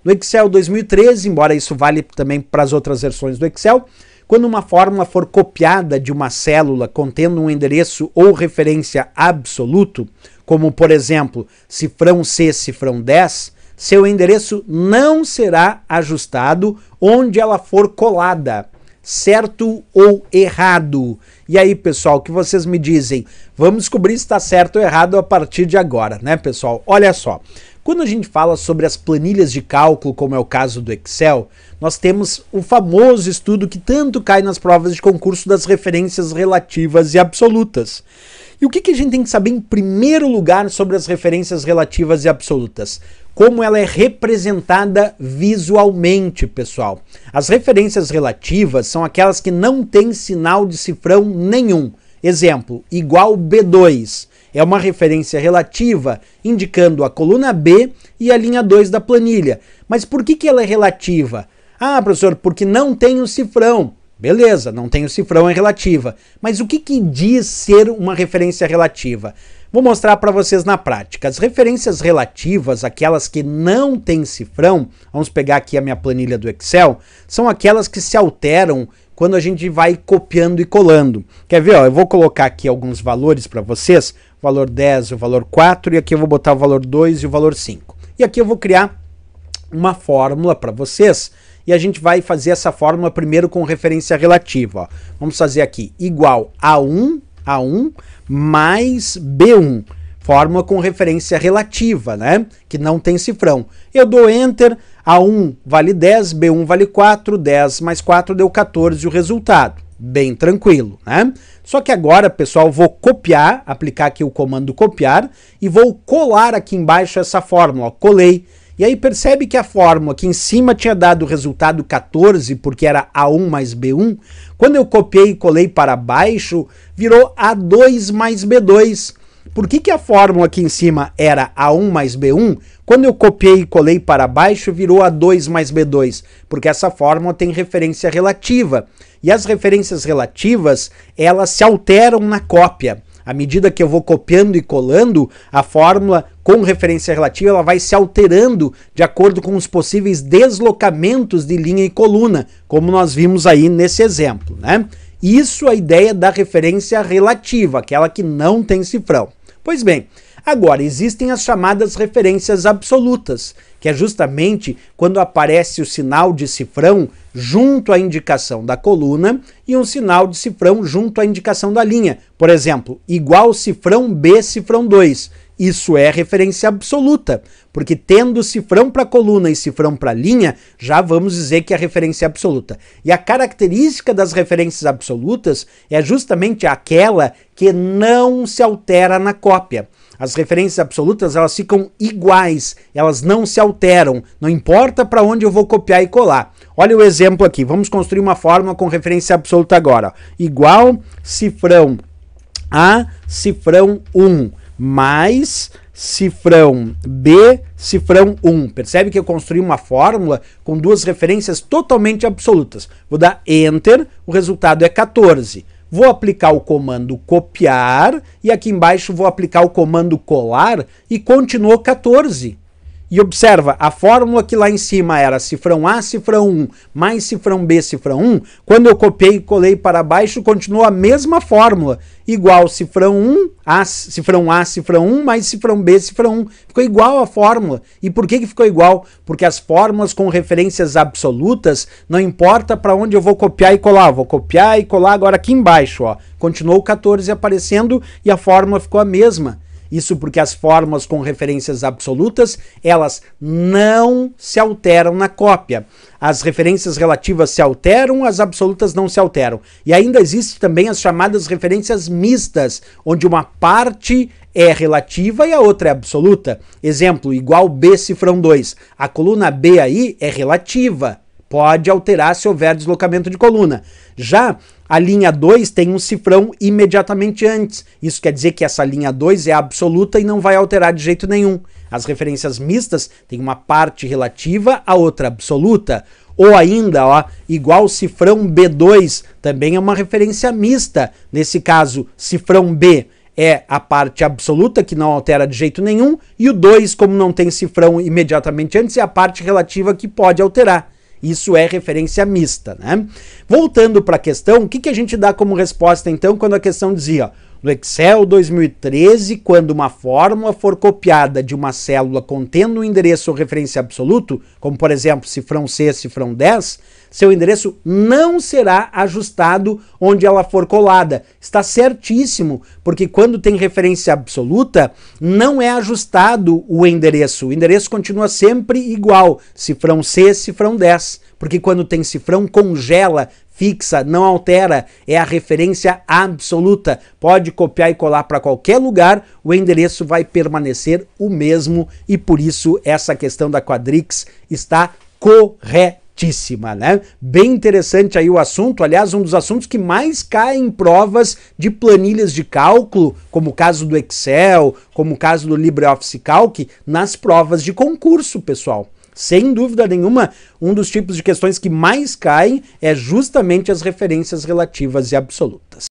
No Excel 2013, embora isso vale também para as outras versões do Excel, quando uma fórmula for copiada de uma célula contendo um endereço ou referência absoluto, como por exemplo, cifrão C, cifrão 10, seu endereço não será ajustado onde ela for colada, certo ou errado. E aí, pessoal, o que vocês me dizem? Vamos descobrir se está certo ou errado a partir de agora, né, pessoal? Olha só, quando a gente fala sobre as planilhas de cálculo, como é o caso do Excel, nós temos o famoso estudo que tanto cai nas provas de concurso das referências relativas e absolutas. E o que a gente tem que saber em primeiro lugar sobre as referências relativas e absolutas? Como ela é representada visualmente, pessoal. As referências relativas são aquelas que não têm sinal de cifrão nenhum. Exemplo, igual B2. É uma referência relativa indicando a coluna B e a linha 2 da planilha. Mas por que ela é relativa? Ah, professor, porque não tem o cifrão. Beleza, não tem o cifrão, é relativa. Mas o que diz ser uma referência relativa? Vou mostrar para vocês na prática. As referências relativas, aquelas que não têm cifrão, vamos pegar aqui a minha planilha do Excel, são aquelas que se alteram quando a gente vai copiando e colando. Quer ver? Ó, eu vou colocar aqui alguns valores para vocês, o valor 10, o valor 4, e aqui eu vou botar o valor 2 e o valor 5. E aqui eu vou criar uma fórmula para vocês, e a gente vai fazer essa fórmula primeiro com referência relativa. Ó. Vamos fazer aqui igual A1 mais B1. Fórmula com referência relativa, né? Que não tem cifrão. Eu dou Enter, A1 vale 10, B1 vale 4, 10 mais 4 deu 14 o resultado. Bem tranquilo, né? Só que agora, pessoal, vou copiar, aplicar aqui o comando copiar e vou colar aqui embaixo essa fórmula. Ó, colei. E aí percebe que a fórmula aqui em cima tinha dado o resultado 14, porque era A1 mais B1. Quando eu copiei e colei para baixo, virou A2 mais B2. Por que a fórmula aqui em cima era A1 mais B1? Quando eu copiei e colei para baixo, virou A2 mais B2. Porque essa fórmula tem referência relativa. E as referências relativas, elas se alteram na cópia. À medida que eu vou copiando e colando, a fórmula com referência relativa ela vai se alterando de acordo com os possíveis deslocamentos de linha e coluna, como nós vimos aí nesse exemplo, né? Isso é a ideia da referência relativa, aquela que não tem cifrão. Pois bem, agora existem as chamadas referências absolutas, que é justamente quando aparece o sinal de cifrão junto à indicação da coluna e um sinal de cifrão junto à indicação da linha. Por exemplo, igual cifrão B, cifrão 2. Isso é referência absoluta, porque tendo cifrão para a coluna e cifrão para a linha, já vamos dizer que é referência absoluta. E a característica das referências absolutas é justamente aquela que não se altera na cópia. As referências absolutas, elas ficam iguais, elas não se alteram, não importa para onde eu vou copiar e colar. Olha o exemplo aqui, vamos construir uma fórmula com referência absoluta agora. Ó. Igual cifrão A, cifrão 1, mais cifrão B, cifrão 1. Percebe que eu construí uma fórmula com duas referências totalmente absolutas. Vou dar Enter, o resultado é 14. Vou aplicar o comando copiar e aqui embaixo vou aplicar o comando colar e continuou 14. E observa, a fórmula que lá em cima era cifrão A, cifrão 1, mais cifrão B, cifrão 1, quando eu copiei e colei para baixo, continuou a mesma fórmula, igual cifrão 1, cifrão A, cifrão 1, mais cifrão B, cifrão 1. Ficou igual a fórmula. E por que ficou igual? Porque as fórmulas com referências absolutas, não importa para onde eu vou copiar e colar, vou copiar e colar agora aqui embaixo, ó. Continuou 14 aparecendo e a fórmula ficou a mesma. Isso porque as fórmulas com referências absolutas, elas não se alteram na cópia. As referências relativas se alteram, as absolutas não se alteram. E ainda existem também as chamadas referências mistas, onde uma parte é relativa e a outra é absoluta. Exemplo, igual B, cifrão 2. A coluna B aí é relativa. Pode alterar se houver deslocamento de coluna. Já a linha 2 tem um cifrão imediatamente antes. Isso quer dizer que essa linha 2 é absoluta e não vai alterar de jeito nenhum. As referências mistas têm uma parte relativa, a outra absoluta. Ou ainda, ó, igual cifrão B2 também é uma referência mista. Nesse caso, cifrão B é a parte absoluta, que não altera de jeito nenhum, e o 2, como não tem cifrão imediatamente antes, é a parte relativa que pode alterar. Isso é referência mista, né? Voltando para a questão, o que a gente dá como resposta, então, quando a questão dizia, no Excel 2013, quando uma fórmula for copiada de uma célula contendo um endereço ou referência absoluto, como por exemplo cifrão C, cifrão 10, seu endereço não será ajustado onde ela for colada. Está certíssimo, porque quando tem referência absoluta, não é ajustado o endereço continua sempre igual, cifrão C, cifrão 10, porque quando tem cifrão congela, fixa, não altera, é a referência absoluta. Pode copiar e colar para qualquer lugar, o endereço vai permanecer o mesmo e por isso essa questão da Quadrix está corretíssima, né? Bem interessante aí o assunto, aliás, um dos assuntos que mais cai em provas de planilhas de cálculo, como o caso do Excel, como o caso do LibreOffice Calc, nas provas de concurso, pessoal. Sem dúvida nenhuma, um dos tipos de questões que mais caem é justamente as referências relativas e absolutas.